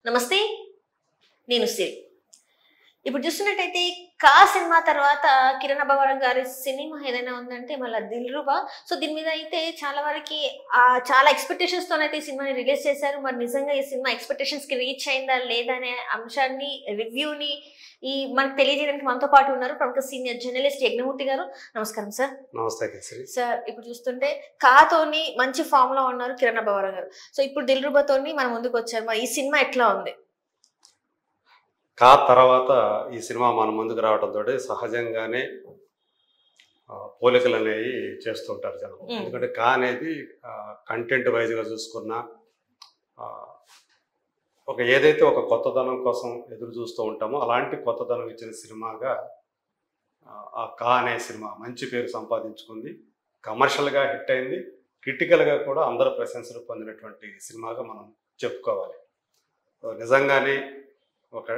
నమస్తే, నేను సిరి. ఇప్పుడు చూస్తున్నట్టయితే కా సినిమా తర్వాత కిరణ్ అబ్బవరం గారి సినిమా ఏదైనా ఉందంటే మళ్ళీ దిల్రుబా. సో దీని మీద అయితే చాలా వరకు చాలా ఎక్స్పెక్టేషన్స్ తోనైతే ఈ సినిమాని రిలీజ్ చేశారు. మరి నిజంగా ఈ సినిమా ఎక్స్పెక్టేషన్స్ కి రీచ్ అయిందా లేదా అనే అంశాన్ని రివ్యూని మనకు తెలియజేయడానికి మనతో పాటు ఉన్నారు ప్రముఖ సీనియర్ జర్నలిస్ట్ యజ్ఞమూర్తి గారు. నమస్కారం సార్. నమస్తే సార్. ఇప్పుడు చూస్తుంటే కాతోని మంచి ఫామ్ లో ఉన్నారు కిరణ్ అబ్బవరం గారు. సో ఇప్పుడు దిల్రుబాతోని మన ముందుకు వచ్చారు. మరి ఈ సినిమా ఎట్లా ఉంది? కా తర్వాత ఈ సినిమా మన ముందుకు రావడంతో సహజంగానే పోలికలు అనేవి చేస్తుంటారు జనం. ఎందుకంటే కా అనేది కంటెంట్ వైజ్గా చూసుకున్నా ఏదైతే ఒక కొత్తదనం కోసం ఎదురు చూస్తూ ఉంటామో అలాంటి కొత్తదనం ఇచ్చిన సినిమాగా ఆ కా అనే సినిమా మంచి పేరు సంపాదించుకుంది. కమర్షియల్గా హిట్ అయింది. క్రిటికల్గా కూడా అందరూ ప్రశంసలు పొందినటువంటి సినిమాగా మనం చెప్పుకోవాలి. నిజంగానే ఒక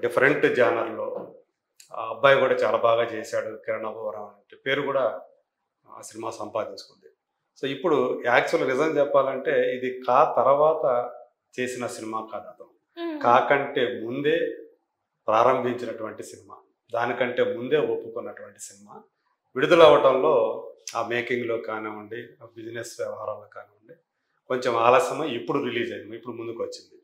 డిఫరెంట్ జానర్లో ఆ అబ్బాయి కూడా చాలా బాగా చేశాడు. కిరణ్ అబ్బవరం అంటే పేరు కూడా ఆ సినిమా సంపాదించుకుంది. సో ఇప్పుడు యాక్చువల్ నిజం చెప్పాలంటే ఇది కా తర్వాత చేసిన సినిమా కాదు. అతను కా కంటే ముందే ప్రారంభించినటువంటి సినిమా, దానికంటే ముందే ఒప్పుకున్నటువంటి సినిమా. విడుదల అవటంలో ఆ మేకింగ్లో కానివ్వండి, బిజినెస్ వ్యవహారాల్లో కానివ్వండి కొంచెం ఆలస్యమై ఇప్పుడు రిలీజ్ అయింది, ఇప్పుడు ముందుకు వచ్చింది.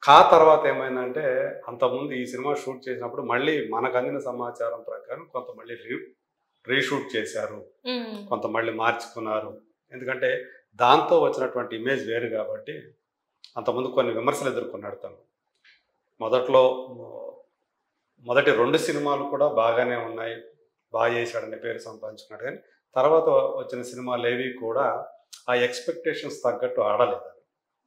కా తర్వాత ఏమైందంటే అంతకుముందు ఈ సినిమా షూట్ చేసినప్పుడు మళ్ళీ మనకు అందిన సమాచారం ప్రకారం కొంత మళ్ళీ రీషూట్ చేశారు, కొంత మళ్ళీ మార్చుకున్నారు. ఎందుకంటే దాంతో వచ్చినటువంటి ఇమేజ్ వేరు కాబట్టి. అంతకుముందు కొన్ని విమర్శలు ఎదుర్కొన్నాడు తను. మొదటి 2 సినిమాలు కూడా బాగానే ఉన్నాయి, బాగా చేశాడనే పేరు సంపాదించుకున్నాడు. కానీ తర్వాత వచ్చిన సినిమాలు ఏవి కూడా ఆ ఎక్స్పెక్టేషన్స్ తగ్గట్టు ఆడలేదు.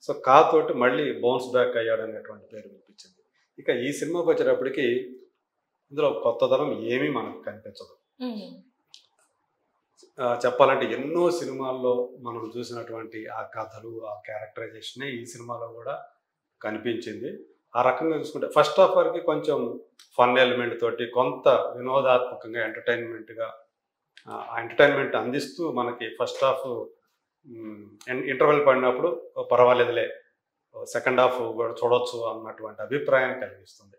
సో కాతోటి మళ్ళీ బౌన్స్ బ్యాక్ అయ్యాడు అనేటువంటి పేరు వినిపించింది. ఇక ఈ సినిమాకి వచ్చేటప్పటికి ఇందులో కొత్తదనం ఏమీ మనకు కనిపించదు. చెప్పాలంటే ఎన్నో సినిమాల్లో మనం చూసినటువంటి ఆ కథలు, ఆ క్యారెక్టరైజేషన్ ఈ సినిమాలో కూడా కనిపించింది. ఆ రకంగా చూసుకుంటే ఫస్ట్ హాఫ్ వరకు కొంచెం ఫన్ ఎలిమెంట్ తోటి కొంత వినోదాత్మకంగా ఎంటర్టైన్మెంట్గా ఆ ఎంటర్టైన్మెంట్ అందిస్తూ మనకి ఫస్ట్ హాఫ్ ఇంటర్వెల్ పడినప్పుడు పర్వాలేదులే సెకండ్ హాఫ్ కూడా చూడొచ్చు అన్నటువంటి అభిప్రాయం కలిగిస్తుంది.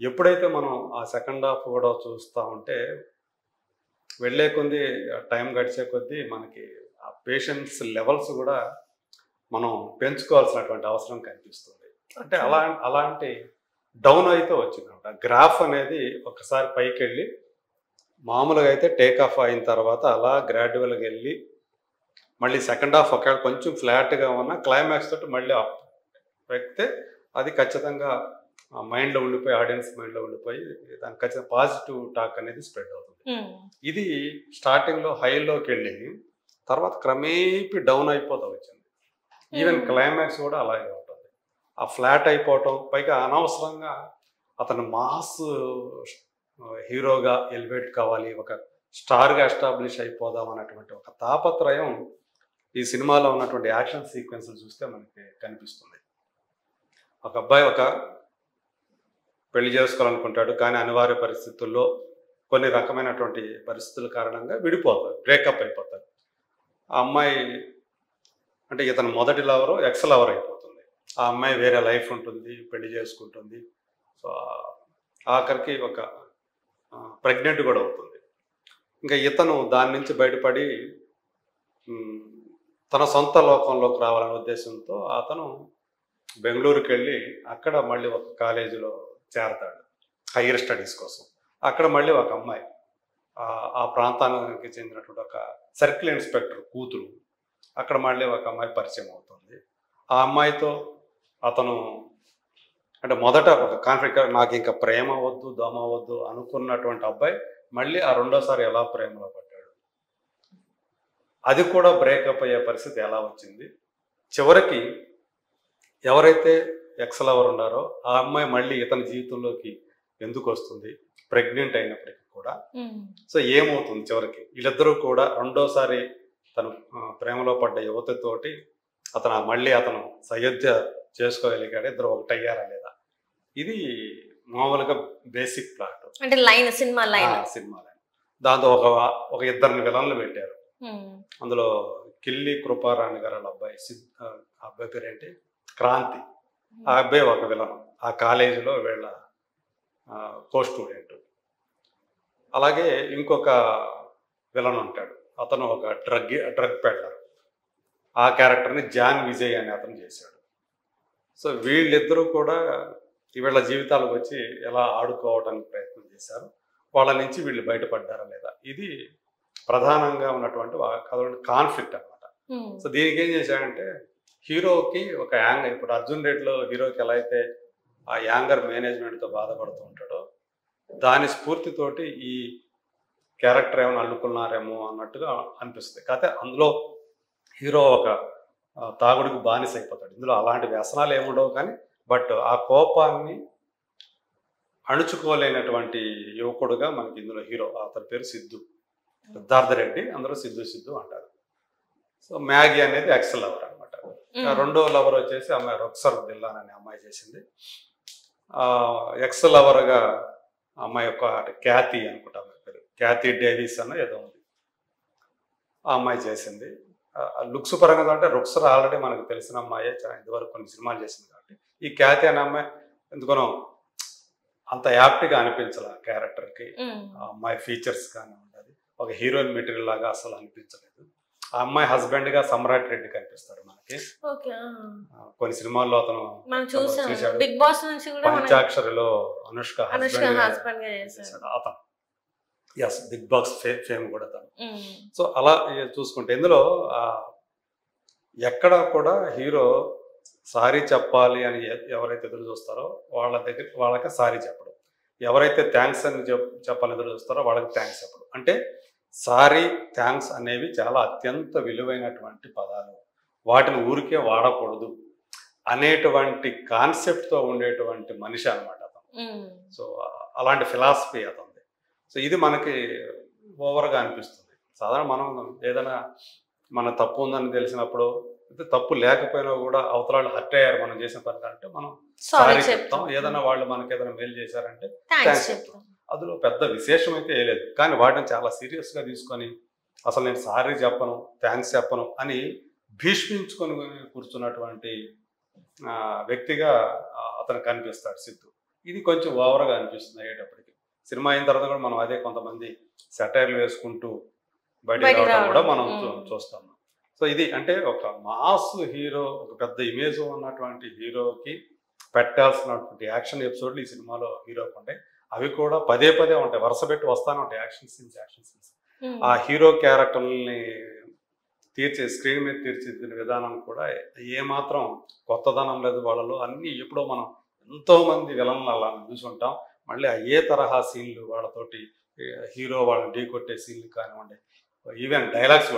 ఎప్పుడైతే మనం ఆ సెకండ్ హాఫ్ కూడా చూస్తూ ఉంటే వెళ్ళే కొద్దీ టైం గడిచే కొద్దీ మనకి ఆ పేషెన్స్ లెవెల్స్ కూడా మనం పెంచుకోవాల్సినటువంటి అవసరం కనిపిస్తుంది. అంటే అలాంటి డౌన్ అయితే వచ్చిందన్నమాట. గ్రాఫ్ అనేది ఒకసారి పైకి వెళ్ళి మామూలుగా అయితే టేక్ ఆఫ్ అయిన తర్వాత అలా గ్రాడ్యువల్గా వెళ్ళి మళ్ళీ సెకండ్ హాఫ్ ఒకవేళ కొంచెం ఫ్లాట్గా ఉన్న క్లైమాక్స్ తోటి మళ్ళీ అప్ ఎక్కితే అది ఖచ్చితంగా మైండ్లో ఉండిపోయి, ఆడియన్స్ మైండ్లో ఉండిపోయి దానికి ఖచ్చితంగా పాజిటివ్ టాక్ అనేది స్ప్రెడ్ అవుతుంది. ఇది స్టార్టింగ్లో హైలోకి వెళ్ళి తర్వాత క్రమేపీ డౌన్ అయిపోతూ వచ్చింది. ఈవెన్ క్లైమాక్స్ కూడా అలాగే ఉంటుంది. ఆ ఫ్లాట్ అయిపోవటం, పైగా అనవసరంగా అతను మాస్ హీరోగా ఎలివేట్ కావాలి, ఒక స్టార్గా ఎస్టాబ్లిష్ అయిపోదాం అన్నటువంటి ఒక తాపత్రయం ఈ సినిమాలో ఉన్నటువంటి యాక్షన్ సీక్వెన్స్లు చూస్తే మనకి కనిపిస్తుంది. ఒక అబ్బాయి ఒక పెళ్లి చేసుకోవాలనుకుంటాడు, కానీ అనివార్య పరిస్థితుల్లో కొన్ని రకమైనటువంటి పరిస్థితుల కారణంగా విడిపోతారు, బ్రేకప్ అయిపోతారు. ఆ అమ్మాయి అంటే ఇతను మొదటి లవరు ఎక్స్ లవర్ అయిపోతుంది. ఆ అమ్మాయి వేరే లైఫ్ ఉంటుంది, పెళ్లి చేసుకుంటుంది. సో ఆఖరికి ఒక ప్రెగ్నెంట్ కూడా అవుతుంది. ఇంకా ఇతను దాని నుంచి బయటపడి తన సొంత లోకంలోకి రావాలనే ఉద్దేశంతో అతను బెంగళూరుకి వెళ్ళి అక్కడ మళ్ళీ ఒక కాలేజీలో చేరతాడు హైయర్ స్టడీస్ కోసం. అక్కడ మళ్ళీ ఒక అమ్మాయి, ఆ ప్రాంతానికి చెందినటువంటి ఒక సర్కిల్ ఇన్స్పెక్టర్ కూతురు, అక్కడ మళ్ళీ ఒక అమ్మాయి పరిచయం అవుతుంది. ఆ అమ్మాయితో అతను అంటే మొదట ఒక కాన్ఫ్లిక్ట్, నాకు ఇంకా ప్రేమ వద్దు, దోమ వద్దు అనుకున్నటువంటి అబ్బాయి మళ్ళీ ఆ రెండోసారి ఎలా ప్రేమలో పడ్డాడు, అది కూడా బ్రేకప్ అయ్యే పరిస్థితి ఎలా వచ్చింది. చివరికి ఎవరైతే ఎక్స్ లవర్ ఉన్నారో ఆ అమ్మాయి మళ్ళీ ఇతని జీవితంలోకి ఎందుకు వస్తుంది, ప్రెగ్నెంట్ అయినప్పటికీ కూడా. సో ఏమవుతుంది చివరికి వీళ్ళిద్దరూ కూడా రెండోసారి తను ప్రేమలో పడ్డ యువతతోటి అతను సయోధ్య చేసుకోగలిగాడు, ఇద్దరు ఒకటయ్యారా లేదా. ఇది మామూలుగా బేసిక్ ప్లాట్ అంటే సినిమా లైన్. దాంతో ఒక ఇద్దరిని విలన్లు పెట్టారు. అందులో కిల్లి కృపారాణి గారు అబ్బాయి, అబ్బాయి పేరేంటి, క్రాంతి. ఆ అబ్బాయి ఒక విలన్, ఆ కాలేజీలో వీళ్ళ కో స్టూడెంట్. అలాగే ఇంకొక విలన్ ఉంటాడు, అతను ఒక డ్రగ్ పెడలర్. ఆ క్యారెక్టర్ని జాన్ విజయ్ అనే అతను చేశాడు. సో వీళ్ళిద్దరూ కూడా వీళ్ళ జీవితాలకు వచ్చి ఎలా ఆడుకోవడానికి ప్రయత్నం చేశారు, వాళ్ళ నుంచి వీళ్ళు బయటపడ్డారా లేదా, ఇది ప్రధానంగా ఉన్నటువంటి కథలోని కాన్ఫ్లిక్ట్ అనమాట. సో దీనికి ఏం చేశాడంటే, హీరోకి ఒక యాంగర్, ఇప్పుడు అర్జున్ రెడ్డిలో హీరోకి ఎలా అయితే ఆ యాంగర్ మేనేజ్మెంట్తో బాధపడుతూ ఉంటాడో, దాని స్ఫూర్తితోటి ఈ క్యారెక్టర్ ఏమైనా అల్లుకున్నారేమో అన్నట్టుగా అనిపిస్తుంది. కాకపోతే అందులో హీరో ఒక తాగుడికి బానిస అయిపోతాడు. ఇందులో అలాంటి వ్యసనాలు ఏముండవు, కానీ బట్ ఆ కోపాన్ని అణుచుకోలేనటువంటి యువకుడుగా మనకి ఇందులో హీరో, అతని పేరు సిద్ధు, సిద్ధార్థ రెడ్డి, అందరూ సిద్ధు అంటారు. సో మ్యాగీ అనేది ఎక్స్ లవర్ అనమాట. రెండో లవర్ వచ్చేసి అమ్మాయి రొక్సర్ దిల్లాన్ అనే అమ్మాయి చేసింది. ఎక్స్ లవర్గా అమ్మాయి యొక్క క్యాతి అనుకుంటా, అమ్మాయి పేరు క్యాతి డేవిస్ అన్న ఏదో ఉంది, ఆ అమ్మాయి చేసింది. లుక్స్ పరంగా అంటే రొక్సర్ ఆల్రెడీ మనకు తెలిసిన అమ్మాయే, ఇదివరకు కొన్ని సినిమాలు చేసింది. కాబట్టి ఈ క్యాతి అనే అమ్మాయి ఎందుకనో అంత యాప్ట్గా అనిపించాలి ఆ క్యారెక్టర్కి. ఆ అమ్మాయి ఫీచర్స్ కానీ ఉండదు, ఒక హీరోయిన్ మెటీరియల్ లాగా అసలు అనిపించలేదు. ఆ అమ్మాయి హస్బెండ్ గా సమ్రాట్ రెడ్డి కనిపిస్తాడు మనకి. కొన్ని సినిమాల్లో అతను చూసాడు, బిగ్ బాస్ నుంచి కూడా పంచాక్షరిలో అనుష్క హస్బెండ్ చేశాడు అతను. ఎస్, బిగ్ బాస్ ఫేమ్ కూడా తను. సో అలా చూసుకుంటే ఇందులో ఎక్కడ కూడా హీరో సారీ చెప్పాలి అని ఎవరైతే ఎదురు చూస్తారో వాళ్ళకి సారీ చెప్పడం, ఎవరైతే థ్యాంక్స్ అని చెప్పాలని ఎదురు చూస్తారో వాళ్ళకి థ్యాంక్స్ చెప్పడం. అంటే సారీ, థ్యాంక్స్ అనేవి చాలా అత్యంత విలువైనటువంటి పదాలు, వాటిని ఊరికే వాడకూడదు అనేటువంటి కాన్సెప్ట్తో ఉండేటువంటి మనిషి అనమాట అతను. సో అలాంటి ఫిలాసఫీ అతనిది. సో ఇది మనకి ఓవర్గా అనిపిస్తుంది. సాధారణ మనం ఏదైనా మన తప్పు ఉందని తెలిసినప్పుడు, తప్పు లేకపోయినా కూడా అవతల హర్ట్ అయ్యారు మనం చేసిన పని అంటే మనం సారీ చెప్తాం. ఏదైనా వాళ్ళు మనకి ఏదైనా మెయిల్ చేశారంటే థ్యాంక్స్ చెప్తాం. అందులో పెద్ద విశేషం అయితే లేదు, కానీ వాటిని చాలా సీరియస్గా తీసుకొని అసలు నేను సారీ చెప్పను, థ్యాంక్స్ చెప్పను అని భీష్మించుకొని కూర్చున్నటువంటి వ్యక్తిగా అతను కనిపిస్తాడు సిద్ధు. ఇది కొంచెం ఓవర్గా అనిపిస్తుంది అయ్యేటప్పటికి. సినిమా అయిన తర్వాత కూడా మనం అదే కొంతమంది సెటైర్లు వేసుకుంటూ బయటకు రావడం కూడా మనం చూస్తాము. సో ఇది అంటే ఒక మాస్ హీరో, ఒక పెద్ద ఇమేజ్ ఉన్నటువంటి హీరోకి పెట్టాల్సినటువంటి యాక్షన్ ఎపిసోడ్లు ఈ సినిమాలో హీరోకి ఉంటాయి. అవి కూడా పదే పదే ఉంటాయి, వరుస పెట్టి వస్తానే ఉంటాయి యాక్షన్ సీన్స్. ఆ హీరో క్యారెక్టర్ని స్క్రీన్ మీద తీర్చిదిద్దిన విధానం కూడా ఏమాత్రం కొత్తదనం లేదు వాళ్ళలో. అన్ని ఎప్పుడో మనం ఎంతో మంది విలన్లు అలా చూసుంటాం. మళ్ళీ ఏ తరహా సీన్లు వాళ్ళతోటి హీరో వాళ్ళని ఢీ కొట్టే సీన్లు కానివ్వండి, ఈవెన్ డైలాగ్స్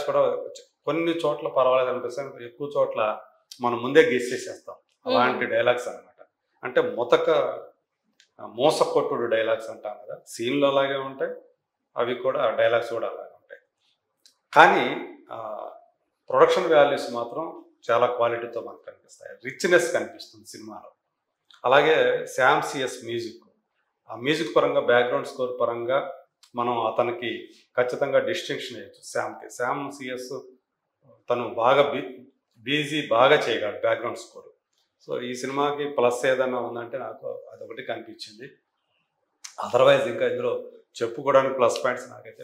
కూడా కొన్ని చోట్ల పర్వాలేదు అనిపిస్తాయి, ఎక్కువ చోట్ల మనం ముందే గెస్ చేసేస్తాం. అలాంటి డైలాగ్స్ అనమాట. అంటే మోసకొట్టుడు డైలాగ్స్ అంటాం కదా, సీన్లు అలాగే ఉంటాయి, అవి కూడా డైలాగ్స్ కూడా అలాగే ఉంటాయి. కానీ ప్రొడక్షన్ వాల్యూస్ మాత్రం చాలా క్వాలిటీతో మనకు కనిపిస్తాయి, రిచ్నెస్ కనిపిస్తుంది సినిమాలో. అలాగే శ్యామ్ సిఎస్ మ్యూజిక్, ఆ మ్యూజిక్ పరంగా, బ్యాక్గ్రౌండ్ స్కోర్ పరంగా మనం అతనికి ఖచ్చితంగా డిస్టింక్షన్ ఇవ్వచ్చు. శ్యామ్ సిఎస్ తను బాగా చేయగలడు బ్యాక్గ్రౌండ్ స్కోర్. సో ఈ సినిమాకి ప్లస్ ఏదన్నా ఉందంటే నాకు అదొకటి కనిపించింది. అదర్వైజ్ ఇంకా ఇందులో చెప్పుకోవడానికి ప్లస్ పాయింట్స్ నాకైతే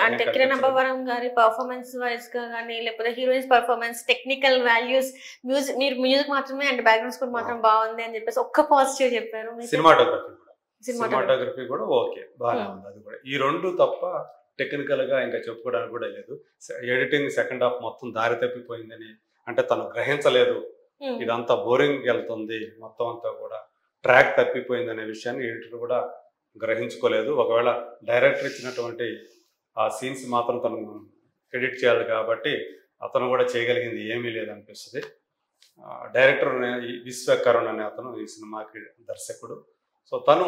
అంటే కిరణ్ అబ్బవరం గారి పర్ఫార్మెన్స్ వైజ్ గా కానీ, లేకపోతే heroines performance, technical values, music మాత్రమే అంటే బ్యాక్గ్రౌండ్ స్కోర్ మాత్రం బాగుంది అని చెప్పేసి ఒక్క పాజిటివ్ చెప్పారు. సినిమాటోగ్రఫీ కూడా ఓకే, బాగానే ఉంది. అది కూడా ఈ రెండు తప్ప టెక్నికల్ గా ఇంకా చెప్పుకోవడానికి కూడా లేదు. ఎడిటింగ్ సెకండ్ హాఫ్ మొత్తం దారి తప్పిపోయిందని, అంటే తను గ్రహించలేదు, ఇదంతా బోరింగ్ వెళ్తుంది, మొత్తం అంతా కూడా ట్రాక్ తప్పిపోయింది అనే విషయాన్ని ఎడిటర్ కూడా గ్రహించుకోలేదు. ఒకవేళ డైరెక్టర్ ఇచ్చినటువంటి ఆ సీన్స్ మాత్రం తను ఎడిట్ చేయాలి కాబట్టి అతను కూడా చేయగలిగింది ఏమీ లేదనిపిస్తుంది. డైరెక్టర్ విశ్వకరుణ్ అనే అతను ఈ సినిమాకి దర్శకుడు. సో తను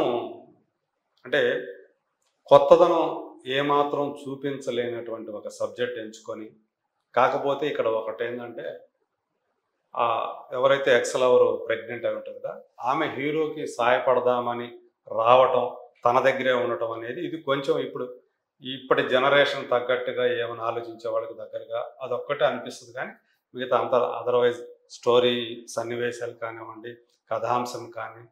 అంటే కొత్తదనం ఏమాత్రం చూపించలేనటువంటి ఒక సబ్జెక్ట్ ఎంచుకొని, కాకపోతే ఇక్కడ ఒకటి ఏంటంటే ఎవరైతే ఎక్స్ లవర్ ప్రెగ్నెంట్ అయి ఉంటుంది కదా, ఆమె హీరోకి సాయపడదామని రావటం, తన దగ్గరే ఉండటం అనేది ఇది కొంచెం ఇప్పటి జనరేషన్ తగ్గట్టుగా ఏమైనా ఆలోచించే వాళ్ళకి దగ్గరగా అదొక్కటే అనిపిస్తుంది. కానీ మిగతా అంతా అదర్వైజ్ స్టోరీ సన్నివేశాలు కానివ్వండి, కథాంశం కానీ,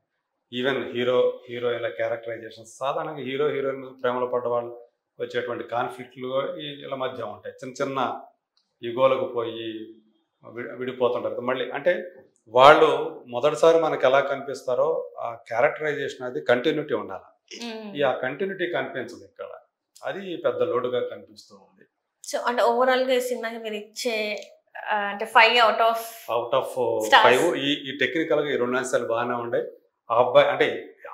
ఈవెన్ హీరోయిన్ల క్యారెక్టరైజేషన్, సాధారణంగా హీరోయిన్ మీద ప్రేమలో పడ్డ వాళ్ళు వచ్చేటువంటి కాన్ఫ్లిక్ట్లు వీళ్ళ మధ్య ఉంటాయి. చిన్న చిన్న ఈగోలకు పోయి విడిపోతుంటారు. మళ్ళీ అంటే వాళ్ళు మొదటిసారి మనకు ఎలా కనిపిస్తారో ఆ క్యారెక్టరైజేషన్ అది కంటిన్యూటీ ఉండాలి. ఆ కంటిన్యూటీ కనిపించదు ఇక్కడ, అది పెద్ద లోటుగా కనిపిస్తూ ఉంది. సో అంటే ఓవరాల్ గా ఈ సినిమాకి మీరు ఇచ్చే అంటే 5 అవుట్ ఆఫ్ 5. ఈ టెక్నికల్ గా ఈ 2 అంశాలు బాగానే ఉండే. ఆ అబ్బాయి అంటే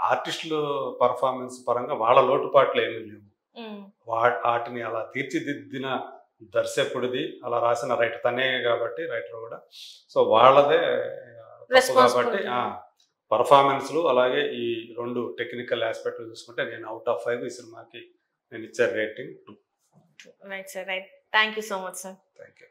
ఆర్టిస్టులు పర్ఫార్మెన్స్ పరంగా వాళ్ళ లోటుపాట్లు ఏమీ లేవు. వాటిని అలా తీర్చిదిద్దిన దర్శకుడిది, అలా రాసిన రైటర్ తనే కాబట్టి, రైటర్ కూడా, సో వాళ్ళదే కాబట్టి పర్ఫార్మెన్స్లు అలాగే ఈ 2 టెక్నికల్ ఆస్పెక్ట్లు చూసుకుంటే నేను అవుట్ ఆఫ్ 5 ఈ సినిమాకి నేను ఇచ్చే rating 2. Right sir, right. Thank you so much sir. Thank you.